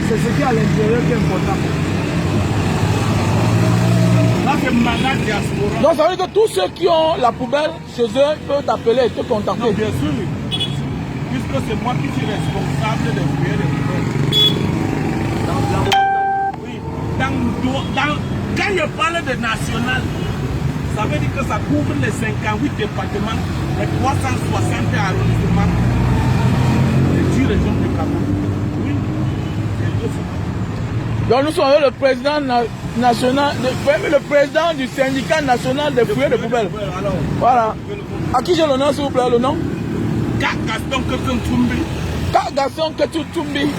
C'est ce qui est à l'intérieur qui est important. Là, c'est Manga Diaspora. Donc ça veut dire que tous ceux qui ont la poubelle chez eux peuvent t'appeler et te contacter. Non, bien sûr. Puisque c'est moi qui suis responsable des fouilles de poubelles. Oui. Quand je parle de national, ça veut dire que ça couvre les 58 départements, les 360 arrondissements, les 10 régions du Cameroun. Oui. Donc nous sommes avec le président national, le président du syndicat national des fouilleurs de poubelles. Alors, voilà. À qui j'ai l'honneur, s'il vous plaît, le nom? Gaston Ketumbi. Gaston Ketumbi.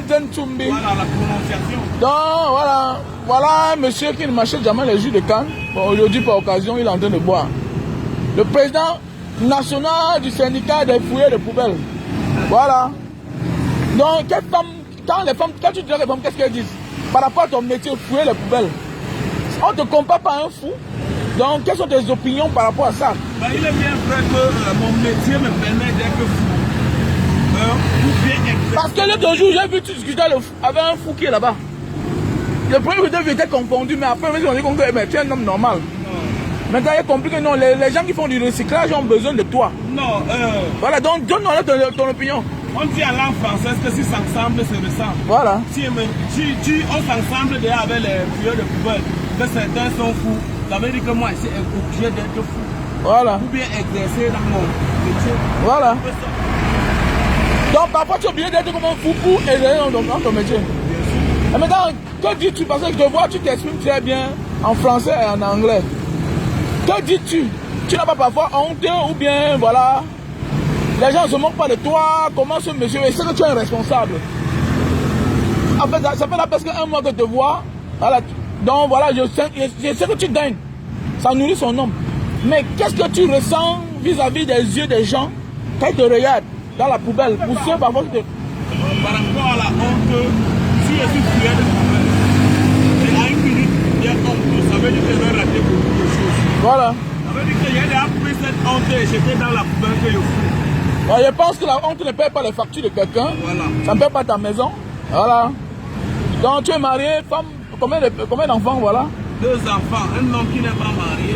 Ketumbi. Voilà la prononciation. Donc voilà un monsieur qui ne m'achète jamais les jus de canne. Bon, aujourd'hui, par occasion, il est en train de boire. Le président national du syndicat des fouilleurs de poubelles. Voilà. Donc, quand tu dis les femmes, qu'est-ce qu'elles disent? Par rapport à ton métier, fouiller les poubelles. On ne te compare pas à un fou. Donc, quelles sont tes opinions par rapport à ça? Ben, il est bien vrai que mon métier me permet d'être fou. Parce que l'autre jour, j'ai vu tu discuter avec un fou qui est là-bas. Le premier vidéo était confondu, mais après, ils ont dit que tu es un homme normal. Non. Maintenant, il a compris que non, les gens qui font du recyclage ont besoin de toi. Non. Voilà, donc donne-nous ton opinion. On dit à langue française que si s'ensemble, se ressemble. Voilà. Si on s'ensemble déjà avec les fouilleurs de poubelles, que certains sont fous, ça veut dire que moi, je suis obligé d'être fou. Voilà. Ou bien exercer dans mon métier. Voilà. Donc parfois tu es obligé d'être comme un fou pour aider dans ton métier. Et maintenant, que dis-tu? Parce que je te vois, tu t'exprimes très bien en français et en anglais. Que dis-tu? Tu n'as pas parfois honte ou bien voilà, les gens ne se moquent pas de toi, comment ce monsieur, et c'est que tu es un responsable. En fait, ça fait là presque un mois que je te vois. Voilà. Donc voilà, je sais que tu gagnes. Ça nourrit son homme. Mais qu'est-ce que tu ressens vis-à-vis des yeux des gens quand ils te regardent dans la poubelle? Pour ceux parfois qui te... Par rapport à la honte, si je suis fouillé de poubelle, et à une minute, il y a honte, ça veut dire que je vais rater beaucoup de choses. Voilà. Ça veut dire que j'ai déjà pris cette honte et j'étais dans la poubelle que je fous. Alors, je pense que la honte ne paie pas les factures de quelqu'un. Voilà. Ça ne paie pas ta maison. Voilà. Donc tu es marié, femme, combien d'enfants, voilà? 2 enfants, un homme qui n'est pas marié.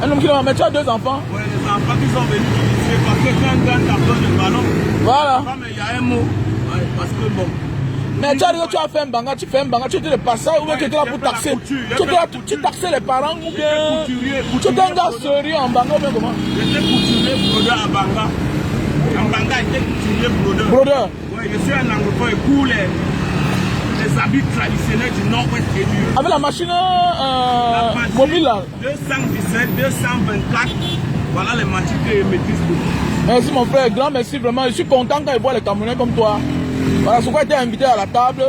Un homme qui n'est pas marié, mais tu as 2 enfants? Oui, les enfants qui sont venus ici parce que quand un gars t'apprend le ballon, voilà. Mais il y a un mot, ouais, parce que bon. Mais tu as dit que tu as fait un banga, tu fais un banga, tu étais le passage ou bien tu étais là pour taxer? Tu taxais les parents ou bien tu étais un gars sérieux en banga ou bien comment? J'étais couturier brodeur à banga. En banga, j'étais couturier brodeur. Brodeur? Oui, je suis un anglophone et cool les habits traditionnels du nord-ouest et du... Avec la machine mobile là? 217, 224, voilà les machines que je maîtrise. Merci mon frère, grand merci vraiment. Je suis content quand je vois les Camerounais comme toi. Voilà, c'est pourquoi tu es invité à la table,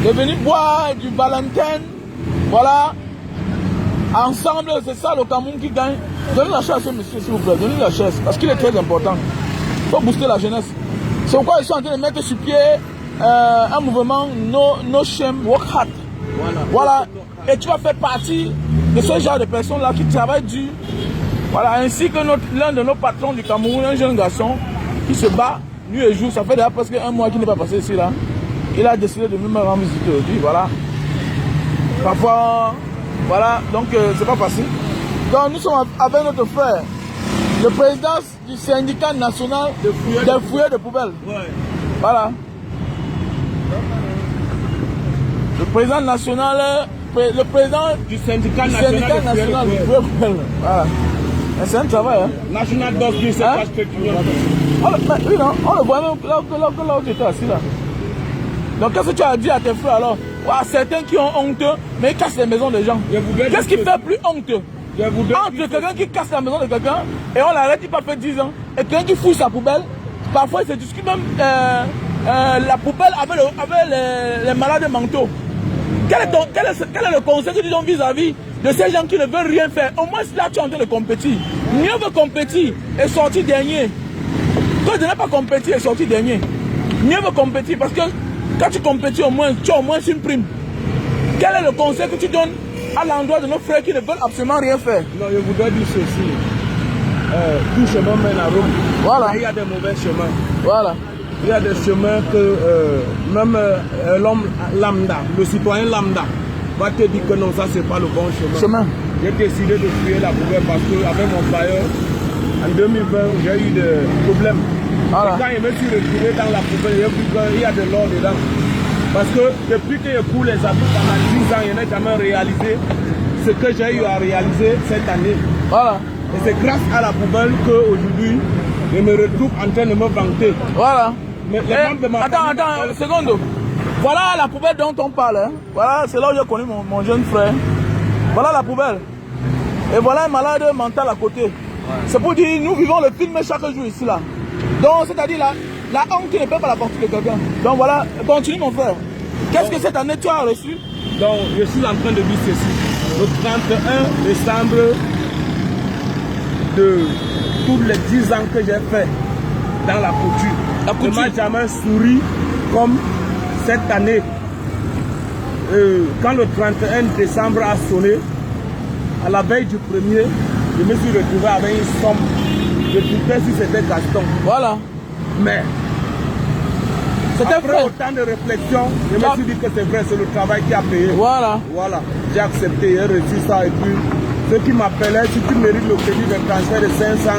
de venir boire du Valentin. Voilà, ensemble, c'est ça le Cameroun qui gagne. Donnez la chaise à ce monsieur, s'il vous plaît, donnez la chaise, parce qu'il est très important. Il faut booster la jeunesse. C'est pourquoi je suis en train de mettre sur pied un mouvement No Shame, Work Hard. Voilà, et tu vas faire partie de ce genre de personnes-là qui travaillent dur. Voilà, ainsi que l'un de nos patrons du Cameroun, un jeune garçon qui se bat nuit et jour. Ça fait déjà presque un mois qu'il n'est pas passé ici là. Il a décidé de me rendre visite aujourd'hui. Voilà. Parfois, voilà, donc c'est pas facile. Donc nous sommes avec notre frère, le président du syndicat national des fouilleurs de poubelles. Ouais. Voilà. Le président national, le président du syndicat national des fouilleurs de poubelles. Voilà. C'est un travail, hein? National Dog, c'est pas ce que tu veux. Oui, non, on le voit même là où tu étais assis là. Donc qu'est-ce que tu as dit à tes frères alors? Certains qui ont honte, mais ils cassent les maisons des gens. Qu'est-ce qui fait plus honte? Entre quelqu'un qui casse la maison de quelqu'un et on l'arrête, il n'a pas fait 10 ans, et quelqu'un qui fouille sa poubelle, parfois il se discute même la poubelle avec les malades mentaux. Quel est le conseil que tu donnes vis-à-vis de ces gens qui ne veulent rien faire? Au moins là tu es en train de compétir. Mieux vaut compétir et sortir dernier que de ne pas compétir et sortir dernier. Mieux vaut compétir parce que quand tu compétis au moins, tu as au moins une prime. Quel est le conseil que tu donnes à l'endroit de nos frères qui ne veulent absolument rien faire? Non, je voudrais dire ceci. Tout chemin mène à Rome. Voilà. Il y a des mauvais chemins. Voilà. il y a des chemins que même l'homme lambda, le citoyen lambda, va te dire que non, ça c'est pas le bon chemin. J'ai décidé de fuir la poubelle parce qu'avec mon bailleur, en 2020, j'ai eu des problèmes. Voilà. Et quand je me suis retrouvé dans la poubelle, j'ai vu qu'il y a de l'or dedans. Parce que depuis que je cours les habits pendant 10 ans, je n'ai jamais réalisé ce que j'ai eu à réaliser cette année. Voilà. Et c'est grâce à la poubelle qu'aujourd'hui, je me retrouve en train de me vanter. Voilà. Mais attends, une seconde. Voilà la poubelle dont on parle. Hein. Voilà, c'est là où j'ai connu mon jeune frère. Voilà la poubelle. Et voilà un malade mental à côté. Ouais. C'est pour dire, nous vivons le film chaque jour ici là. Donc, c'est-à-dire la honte ne peut pas la porter de quelqu'un. Donc voilà, continue mon frère. Qu'est-ce que cette année tu as reçu? Donc, je suis en train de dire ceci. Le 31 décembre de tous les 10 ans que j'ai fait dans la couture, je ne m'ai jamais souri comme cette année. Quand le 31 décembre a sonné, à la veille du 1er, je me suis retrouvé avec une somme. Je doutais si c'était Gaston. Voilà. Mais après autant de réflexion, je me suis dit que c'est vrai, c'est le travail qui a payé. Voilà. Voilà. J'ai accepté, j'ai reçu ça et puis ceux qui m'appelaient, si tu mérites le crédit de transfert de 500,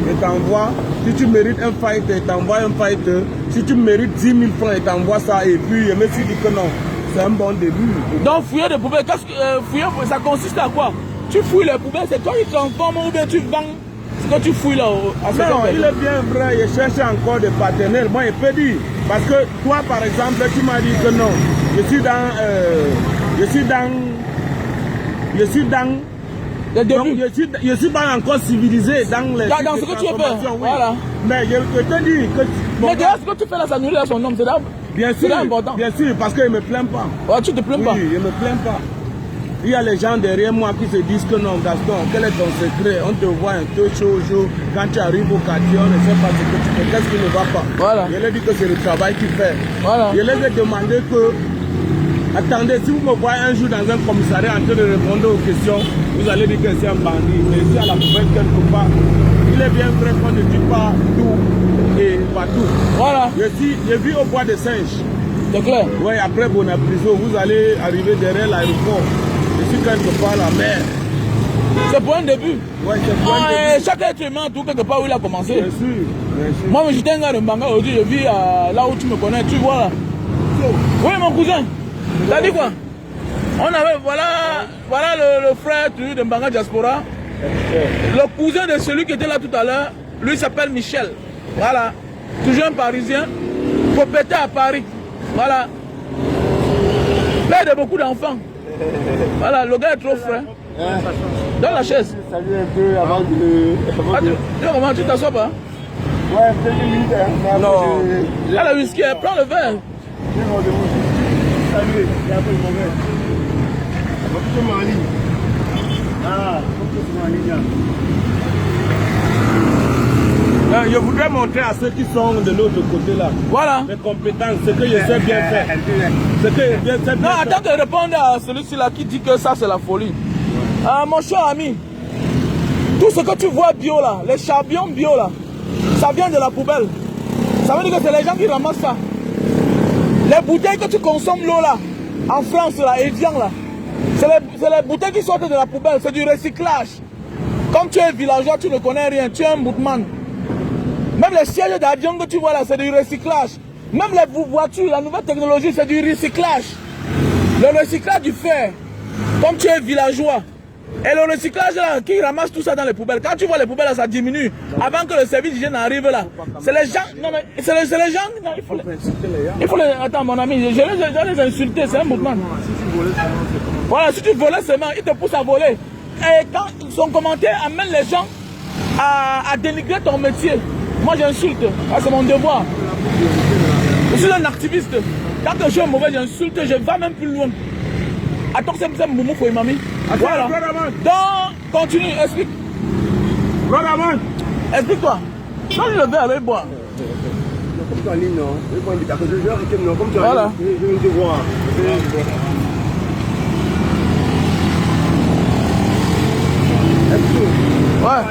je t'envoie. Si tu mérites un fighter, je t'envoie un fighter. Si tu mérites 10 000 francs, je t'envoie ça. Et puis je me suis dit que non, c'est un bon début. Donc fouiller des poubelles, fouiller, ça consiste à quoi? Tu fouilles les poubelles, c'est toi qui transformes ou bien tu vends ce que tu fouilles là à ce non, il est bien vrai, je cherche encore des partenaires. Moi, je peux dire, parce que toi, par exemple, tu m'as dit que non, je suis dans donc, je suis pas encore civilisé dans les dans ce que tu as fait. Oui. Voilà. Mais je te dis que mais déjà ce que tu fais là, ça nourrit à son homme, c'est là. Bien sûr, important. Bien sûr, parce qu'il ne me plaint pas. Ouais, tu te plains pas? Oui, je ne me plains pas. Il y a les gens derrière moi qui se disent que non, Gaston, quel est ton secret? On te voit un peu chaud, quand tu arrives au quartier, on ne sait pas ce que tu fais, qu'est-ce qui ne va pas. Voilà. Je leur ai dit que c'est le travail qu'il fait. Voilà. Je leur ai demandé que, attendez, si vous me voyez un jour dans un commissariat en train de répondre aux questions, vous allez dire que c'est un bandit. Mais ici à la poubelle quelque part, il est bien vrai qu'on ne dit pas tout et partout. Voilà. Je vis au bois de Singe. C'est clair? Oui, après Bonaprison, vous allez arriver derrière l'aéroport. Je suis quelque part la mer. C'est pour un début. Oui, c'est pour un début. Chaque être humain, tout quelque part où il a commencé. Bien sûr, bien sûr. Moi, j'étais un gars de Mbanga aujourd'hui, je vis là où tu me connais, tu vois là. Oui, mon cousin. T'as dit quoi? On avait, voilà le frère de Mbanga Diaspora. Le cousin de celui qui était là tout à l'heure, lui s'appelle Michel. Voilà. Toujours un Parisien, propriétaire à Paris. Voilà. Père de beaucoup d'enfants. Voilà, le gars est trop frais. Dans la chaise. Salut un peu avant de... Comment tu t'assois pas? Ouais, peut-être une minute. Non. Là, le whisky, prends le verre. Salut, il y a un peu de mauvais. Tu m'en ligne. Ah, tu m'en ligne. Je voudrais montrer à ceux qui sont de l'autre côté là. Voilà. Mes compétences, ce que je sais bien faire. Ce que je sais bien non, attends de répondre à celui-ci là qui dit que ça c'est la folie. Mon cher ami, tout ce que tu vois bio là, les charbons bio là, ça vient de la poubelle. Ça veut dire que c'est les gens qui ramassent ça. Les bouteilles que tu consommes l'eau là, en France là, Evian là, c'est les bouteilles qui sortent de la poubelle, c'est du recyclage. Comme tu es villageois, tu ne connais rien, tu es un bootman. Même les sièges d'avion que tu vois là, c'est du recyclage. Même les voitures, la nouvelle technologie, c'est du recyclage. Le recyclage du fer, comme tu es villageois. Et le recyclage là, qui ramasse tout ça dans les poubelles. Quand tu vois les poubelles là, ça diminue. Avant que le service d'hygiène arrive là. C'est les gens. Non mais c'est les gens. Non, il faut les. Attends mon ami, je les insulter, c'est un mouvement. Voilà, si tu volais seulement, il te pousse à voler. Et quand son commentaire amène les gens à dénigrer ton métier. Moi j'insulte, c'est mon devoir. Je suis un activiste. Quand je suis mauvais, j'insulte, je vais même plus loin. Attends, c'est Moumou Fouimami. Voilà. Donc, continue, explique. Explique-toi. Quand je le vais avec moi. Comme tu as dit, non. Voilà. Je vais te voir. Ouais.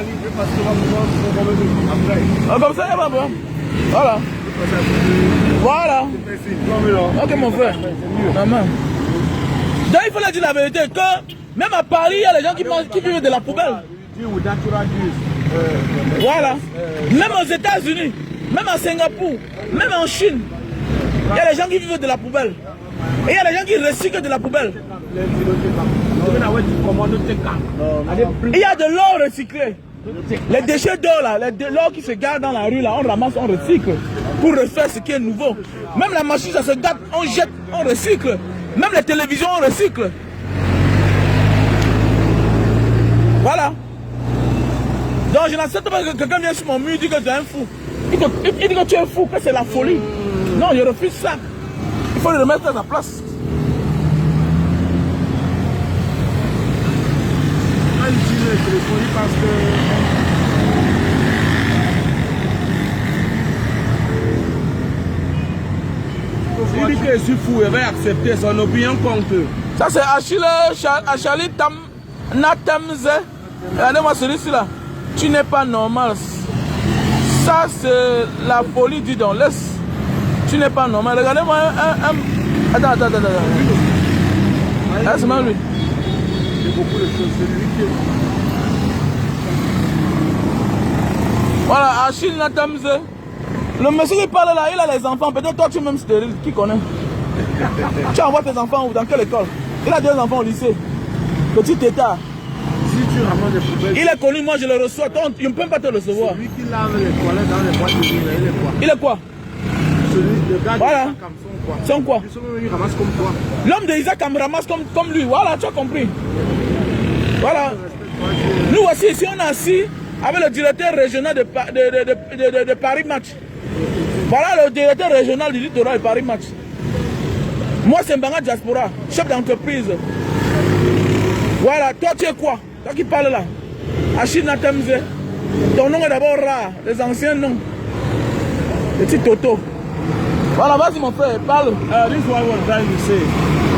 Comme ça, il va voir. Voilà. Voilà. Ok, mon frère. Maman. Donc, il faut leur dire la vérité que même à Paris, il y a les gens qui vivent de la poubelle. Voilà. Même aux États-Unis, même à Singapour, même en Chine, il y a des gens qui vivent de la poubelle. Et il y a des gens qui recyclent de la poubelle. Il y a de l'or recyclé. Les déchets d'or là, l'or qui se garde dans la rue là, on ramasse, on recycle pour refaire ce qui est nouveau. Même la machine, ça se garde, on jette, on recycle. Même les télévisions, on recycle. Voilà. Donc je n'accepte pas que quelqu'un vienne sur mon mur et dit que tu es un fou. Il dit que tu es fou, que c'est la folie. Non, je refuse ça. Il faut le remettre à sa place. Parce que il dit que je suis fou, il va accepter son opinion contre eux. Ça c'est Achali Natamze. Regardez-moi celui-ci là. Tu n'es pas normal. Ça c'est la folie, dis donc. Laisse. Tu n'es pas normal. Regardez-moi un... Attends. Ah, c'est même lui. Beaucoup de choses, c'est lui qui... Voilà, Achille Natamze. Le monsieur qui parle là, il a les enfants. Peut-être toi tu es même stérile, qui connaît? Tu envoies tes enfants où? Dans quelle école? Il a 2 enfants au lycée. Petit état. Si tu ramasses des poubelles... Il est connu, moi je le reçois. Toi, je ne peux pas te recevoir. Celui qui lave les toilettes dans les boîtes de nuit, il est quoi? Il est quoi? Le gars voilà. de Son quoi? Il ramasse comme toi. L'homme d'Isaac ramasse comme lui. Voilà, tu as compris. Voilà. Nous aussi, ici, on est assis avec le directeur régional de Paris Match. Voilà le directeur régional du littoral de Paris Match. Moi, c'est Mbanga Diaspora, chef d'entreprise. Voilà, toi, tu es quoi? Toi qui parles là. Achille Natamze. Ton nom est d'abord rare, les anciens noms. Petit Toto. Voilà, vas-y mon frère, parle. This is what I was trying to say.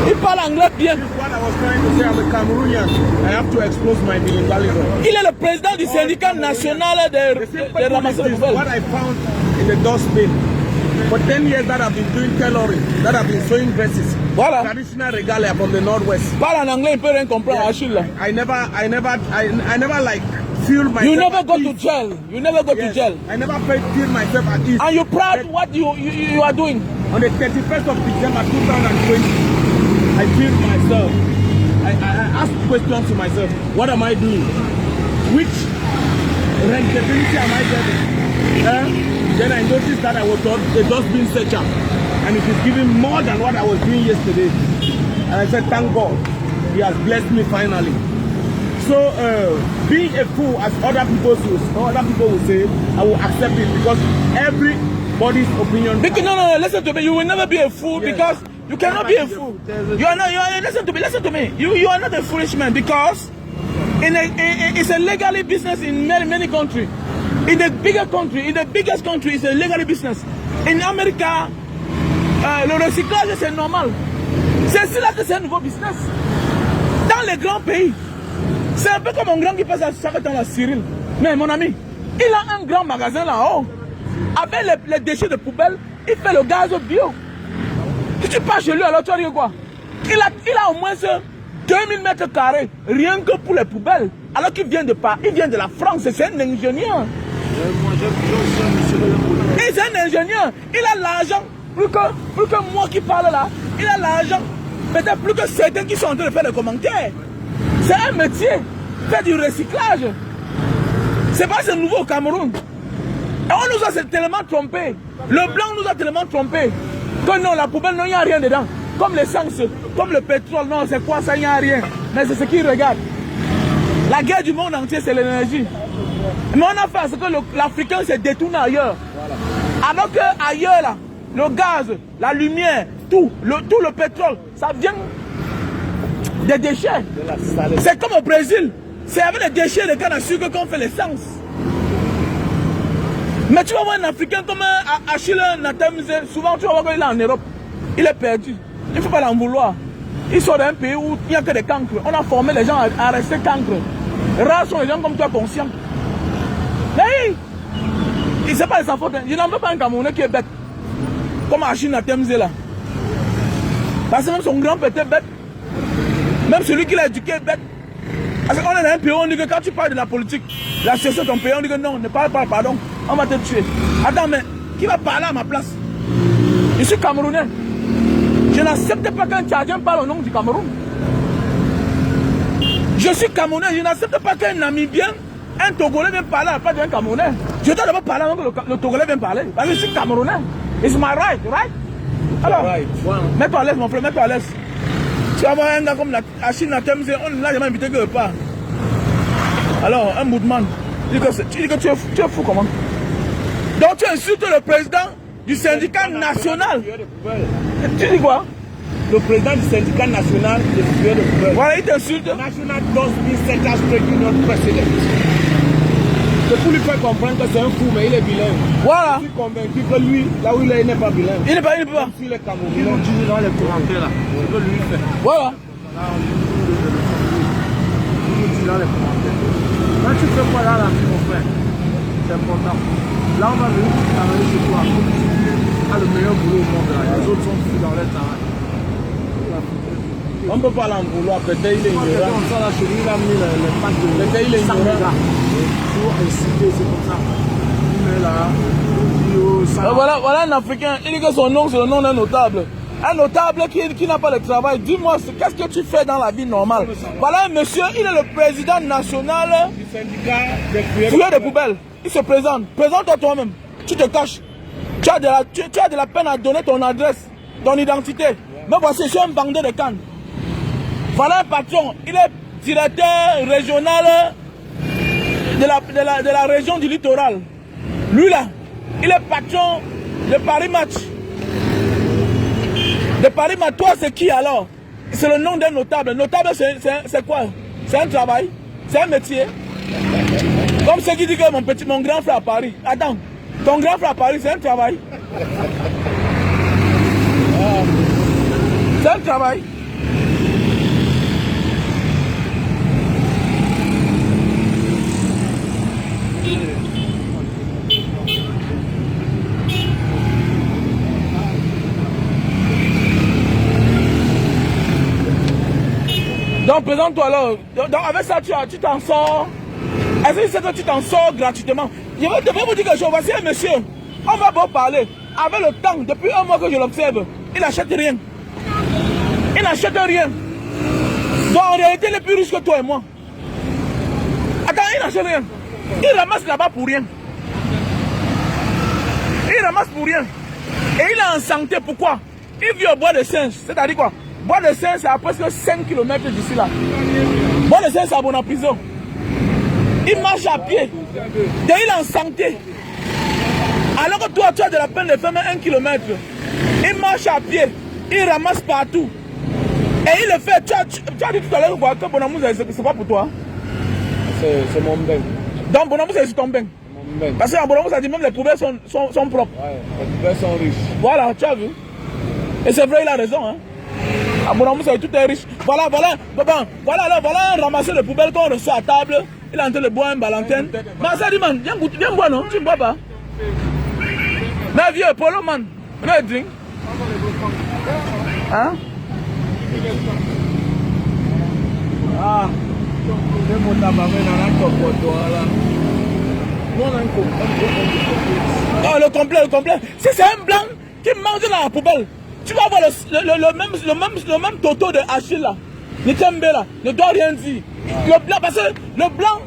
Il parle anglais bien. This is what I was trying to say. I'm a Cameroonian. I have to expose my bilingualism. Il est le président du syndicat national de ramasser les poubelles. What I found in the dustbin. For 10 years that I've been doing tailoring, that I've been sewing dresses. Voilà. Traditional regalia from the northwest. Parle en anglais, il peut rien comprendre, Achille. I never like feel myself. You never go to jail. You never go to jail. I never feel myself at ease. And you're proud of what you are doing. On the 31st of December 2020, I feel myself. I ask questions to myself. What am I doing? Which rentability am I getting? Then I noticed that I was a dustbin searcher. And it is giving more than what I was doing yesterday. And I said, thank God. He has blessed me finally. So, being a fool, as other people will say, I will accept it because everybody's opinion. Because, no, listen to me. You will never be a fool because you cannot be a fool. Listen to me. You are not a foolish man because it's a legally business in many countries. In the biggest country, it's a legal business. In America, le recyclage c'est normal. C'est là que c'est un nouveau business. Dans les grands pays, c'est un peu comme un grand qui passe à s'arrêter dans la Cyril. Mais mon ami, il a un grand magasin là-haut. Avec les déchets de poubelle, il fait le gaz bio. Si tu pars chez lui, alors tu vas dire quoi? Il a au moins 2000 mètres carrés, rien que pour les poubelles. Alors qu'il vient de la France, c'est un ingénieur. Et c'est un ingénieur. Il a l'argent, plus que moi qui parle là. Il a l'argent, peut-être plus que certains qui sont en train de faire des commentaires. C'est un métier, faire du recyclage. C'est pas ce nouveau au Cameroun. Et on nous a tellement trompés. Le blanc nous a tellement trompés. Que non, la poubelle, non, il n'y a rien dedans. Comme l'essence, comme le pétrole, non, c'est quoi ça, il n'y a rien. Mais c'est ce qu'ils regardent. La guerre du monde entier, c'est l'énergie. Mais on a fait ce que l'Africain s'est détourné ailleurs. Voilà. Alors qu'ailleurs, là, le gaz, la lumière, tout le pétrole, ça vient des déchets. C'est comme au Brésil. C'est avec les déchets de canne à sucre qu'on fait l'essence. Mais tu vas voir un Africain comme Achille Natamze, souvent tu vas voir qu'il est en Europe. Il est perdu. Il ne faut pas l'en vouloir. Il sort d'un pays où il n'y a que des cancres. On a formé les gens à rester cancres. Rares sont les gens comme toi conscients. Mais sais pas sa faute. Je n'en veux pas un Camerounais qui est bête. Comme Achille Natemze là. Parce que même son grand petit bête. Même celui qui l'a éduqué est bête. Parce qu'on est dans un pays, on dit que quand tu parles de la politique, la situation de ton pays, on dit que non, ne parle pas, pardon, on va te tuer. Attends, mais qui va parler à ma place? Je suis Camerounais. Je n'accepte pas qu'un Tchadien parle au nom du Cameroun. Je suis Camerounais, je n'accepte pas qu'un Namibien, un Togolais vienne parler à la place d'un Camerounais. Je dois d'abord parler avant que le Togolais vienne parler. Parce que je suis Camerounais. It's my right, right? Alors, mets-toi à l'aise, mon frère, mets-toi à l'aise. Tu vas voir un gars comme Achille Natemze, on ne l'a jamais invité que pas. Alors, un mouvement, tu dis que tu es fou comment? Donc tu insultes le président du syndicat national. Tu dis quoi? Le président du syndicat national des fuyeurs de poubelle. Voilà, il t'insulte. National does mean set as not president. C'est pour lui faire comprendre que c'est un fou, mais il est bilingue. Voilà. Je suis convaincu que lui, là où il est, il n'est pas bilingue. Il n'est pas, il n'est pas. Même s'il est Camerounais. Ils l'ont dit dans les commentaires là. C'est que lui fait. Voilà. Il nous dit dans les commentaires. Quand tu fais quoi là, mon frère, c'est important. Là, on va venir travailler chez toi. Tu as le meilleur boulot au monde là. Les autres sont fous dans leur travail. On ne peut pas l'embrouiller, peut-être il est ignorant. Comme ça, là, chez lui, il a mis les pattes de... Peut-être il est ignorant. Pour inciter, c'est comme ça. Mais là, voilà un Africain, il dit que son nom, c'est le nom d'un notable. Un notable qui n'a pas de travail. Dis-moi, qu'est-ce que tu fais dans la vie normale? Voilà un monsieur, il est le président national du syndicat des fuyeurs de poubelles. Il se présente. Présente-toi toi-même. Tu te caches. Tu as de la peine à donner ton adresse, ton identité. Mais voici, je suis un bandeur de Cannes. Voilà un patron. Il est directeur régional de la région du littoral. Lui là, il est patron de Paris Match. De Paris Match, toi c'est qui alors? C'est le nom d'un notable. Notable c'est quoi? C'est un travail? C'est un métier? Comme ceux qui disent que mon grand frère à Paris. Attends, ton grand frère à Paris c'est un travail? C'est un travail? Donc présente-toi alors. Donc avec ça tu t'en sors. Est-ce que c'est que tu t'en sors gratuitement? Je vais vous dire quelque chose. Voici un monsieur. On va beau parler. Avec le temps, depuis un mois que je l'observe, il n'achète rien. Il n'achète rien. Donc en réalité, il est plus riche que toi et moi. Attends, il n'achète rien. Il ramasse là-bas pour rien. Il ramasse pour rien. Et il est en santé. Pourquoi? Il vit au bois de singe. C'est-à-dire quoi? Bois de singe, c'est à presque 5 km d'ici là. Bois de singe, c'est à bon en prison. Il marche à pied. Et il est en santé. Alors que toi, tu as de la peine de faire même 1 km. Il marche à pied. Il ramasse partout. Et il le fait. Tu as dit tout à l'heure que Bonamou, c'est pas pour toi. C'est mon bain. Donc Bonamou, c'est ton bain. Parce qu'à Bonamou, ça dit même les poubelles sont propres. Ouais, les poubelles sont riches. Voilà, tu as vu. Et c'est vrai, il a raison. Hein. À Bonamou, tout est riche. Voilà un ramasseur de poubelles qu'on reçoit à table. Il est en train de boire un Valentin. Mais ça dit, man, viens boire, non? Tu ne bois pas? Mais vieux, Polo, man. Viens un drink. Hein? Ah, c'est mon tabac, mais on a un copote, là. Nous, on a un copote. Oh, le complet. Si c'est un blanc qui mange dans la poubelle, tu vas avoir le même toto de Achille là. Le Tembe là, ne doit rien dire. Le blanc, parce que le blanc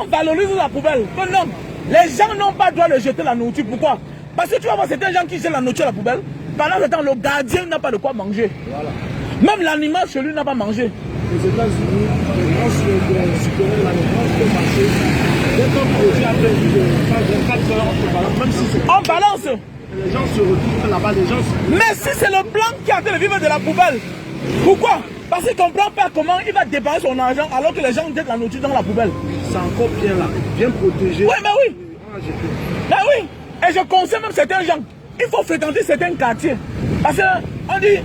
valorise la poubelle. Que non, les gens n'ont pas le droit de jeter la nourriture. Pourquoi? Parce que tu vas voir certains gens qui jettent la nourriture à la poubelle. Pendant ce temps, le gardien n'a pas de quoi manger. Voilà. Même l'animal chez lui n'a pas mangé. Aux États-Unis, les gens supérieurs de la France peuvent marcher. Dès qu'un produit a fait 24 heures, même si c'est... On balance. Les gens se retrouvent là-bas, les gens se... Mais si c'est le blanc qui a fait le vivre de la poubelle, pourquoi? Parce qu'il ne comprend pas comment il va dépenser son argent alors que les gens jettent la nourriture dans la poubelle. C'est encore bien là, bien protégé. Oui, mais oui. Mais oui. Et je conseille même certains gens. Il faut fréquenter certains quartiers. Parce qu'on dit,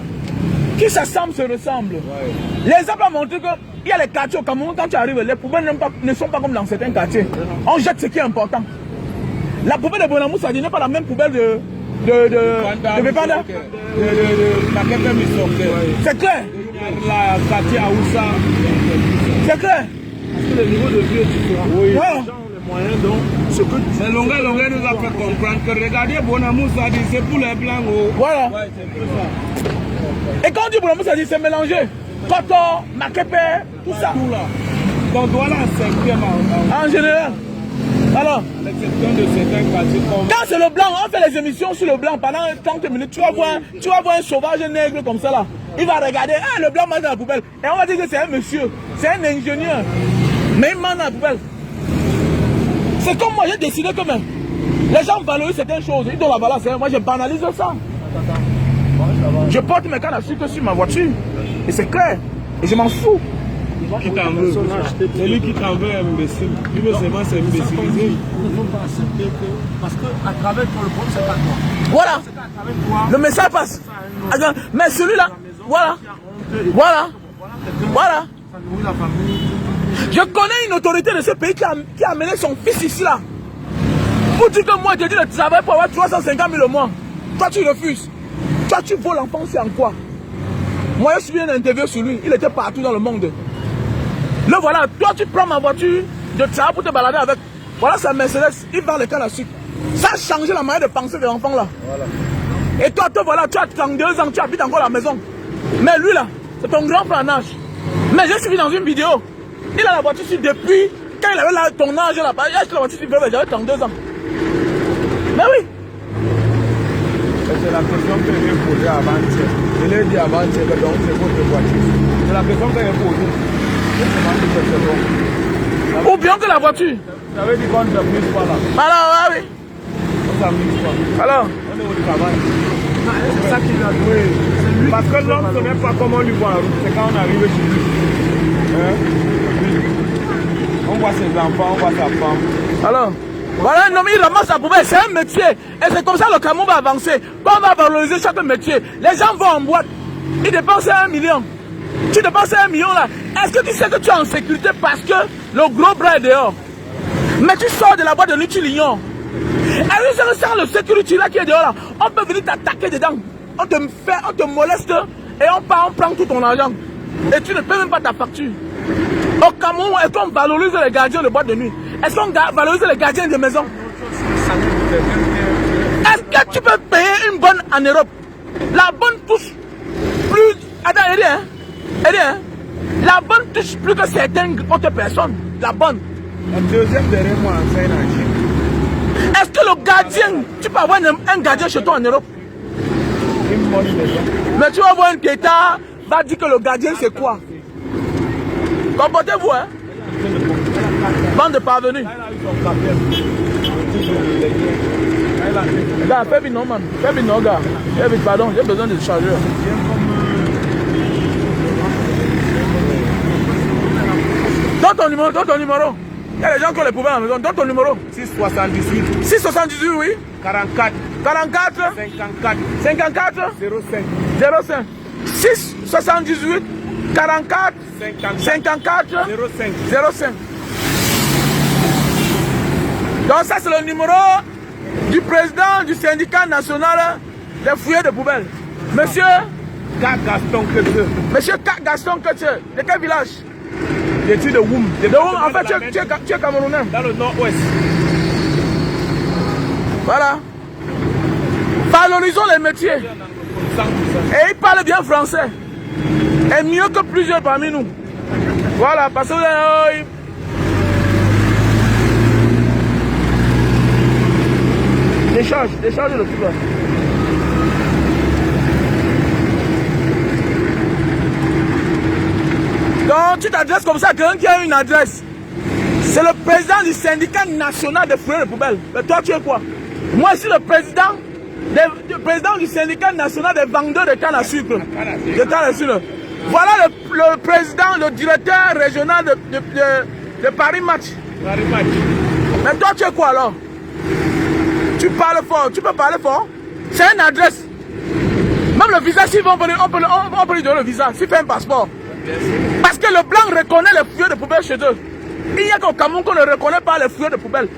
qui s'assemble se ressemble. Ouais. Les exemples ont montré qu'il y a les quartiers au Cameroun, quand tu arrives, les poubelles ne sont pas comme dans certains quartiers. On jette ce qui est important. La poubelle de Bonamoussa n'est pas la même poubelle de Bepanda. C'est clair. C'est clair. Parce que le niveau de vie est différent. Oui. Les moyens, donc, ce que c'est Longuet nous a fait comprendre que regardez Bonamoussa dit c'est pour les blancs. Voilà. Ouais, c'est un peu ça. Et quand on dit Bonamoussa dit c'est mélangé. Coton, Makepe, tout ça. Tout là. Donc voilà un cinquième en général. Alors, l'exception de certains quartiers comme... Quand c'est le blanc, on fait les émissions sur le blanc pendant 30 minutes. Tu vas voir un sauvage nègre comme ça là. Il va regarder, ah, le blanc mange dans la poubelle. Et on va dire que c'est un monsieur, c'est un ingénieur. Mais il mange dans la poubelle. C'est comme moi, j'ai décidé que même les gens valorisent certaines choses. Ils doivent la valeur. Moi, je banalise ça. Je porte mes cannes à sucre sur ma voiture. Et c'est clair. Et je m'en fous. Qui t'en veut? C'est lui qui t'en veut, imbécile. Il veut seulement s'imbéciliser. Il ne faut pas accepter que... Parce qu'à travers toi, le problème, c'est pas toi. Voilà. Le message passe. Mais celui-là, voilà. Voilà. Voilà. Je connais une autorité de ce pays qui a amené son fils ici là. Pour dire que moi, je dis le travail pour avoir 350 000 au mois. Toi, tu refuses. Toi, tu voles l'enfant, c'est en quoi? Moi, j'ai suivi une interview sur lui. Il était partout dans le monde. Le voilà, toi, tu prends ma voiture de travail pour te balader avec. Voilà, c'est un Mercedes. Il vend le canne à sucre. Ça a changé la manière de penser de l'enfant là. Voilà. Et toi, voilà, tu as 32 ans, tu habites encore à la maison. Mais lui là, c'est ton grand frère en âge. Mais j'ai suivi dans une vidéo. Il a la voiture sur depuis quand il avait là, ton âge là, il a acheté la voiture sur j'avais 32 ans. Mais oui. C'est la question que j'ai posée avant-hier. Je l'ai dit avant-hier, donc c'est votre voiture. C'est la question que j'ai posée. Ou bien que la voiture. Ça veut dire qu'on ne s'amuse pas là. Alors, ah oui. On ne s'amuse pas. Alors. On est au travail. C'est ça qu'il a joué. Parce que l'homme ne sait pas comment on lui voit en route. C'est quand on arrive chez lui. Hein? On voit ses enfants, on voit sa femme. Alors, voilà un homme, il ramasse sa poubelle, c'est un métier. Et c'est comme ça que le Cameroun va avancer. Quand on va valoriser chaque métier, les gens vont en boîte. Ils dépensent 1 million. Tu dépenses 1 million là. Est-ce que tu sais que tu es en sécurité parce que le gros bras est dehors? Mais tu sors de la boîte de nuit, tu l'ignores. Est-ce que sans le sécurité là qui est dehors là, on peut venir t'attaquer dedans. On te moleste et on prend tout ton argent. Et tu ne paies même pas ta facture. Au Cameroun, est-ce qu'on valorise les gardiens de boîte de nuit? Est-ce qu'on valorise les gardiens de maison? Est-ce que tu peux payer une bonne en Europe? La bonne touche plus... Attends, aidez, hein? Aidez, hein? La bonne touche plus que certaines autres personnes. La bonne. La deuxième derrière moi enseigne en Chine. Est-ce que le gardien, tu peux avoir un gardien chez toi en Europe? Mais tu vas voir un tétard, va dire que le gardien c'est quoi? Comportez-vous, hein? Bande de parvenus. Gars, fais vite non, man. Fais vite non, gars. Fais vite, pardon, j'ai besoin de chargeur. Donne ton numéro, donne ton numéro. Il y a des gens qui ont les poubelles à la maison. Donne ton numéro. 678. 678, oui. 44. 44. 54. 54. 05. 05. 678. 44. 54. 05. 05. Donc ça c'est le numéro du président du syndicat national des fouilleurs de poubelles. Monsieur K. Gaston Ketche. Monsieur K. Gaston Ketche. De quel village? Je suis de Woum. De Woum, en fait tu es Camerounais. Dans le nord-ouest. Voilà. Valorisons les métiers. Et il parle bien français. Et mieux que plusieurs parmi nous. Voilà, parce que décharge le tout là. Donc tu t'adresses comme ça à quelqu'un qui a une adresse. C'est le président du syndicat national des fouilleurs de poubelles. Mais toi tu es quoi? Moi je suis le président du syndicat national des vendeurs de canne à sucre. Voilà le président, le directeur régional de Paris Match. Mais toi tu es quoi alors? Tu parles fort, tu peux parler fort. C'est une adresse. Même le visa, si on peut lui donner le visa, s'il fait un passeport. Parce que le blanc reconnaît les fouilleurs de poubelles chez eux. Il n'y a qu'au Cameroun qu'on ne reconnaît pas les fouilleurs de poubelles.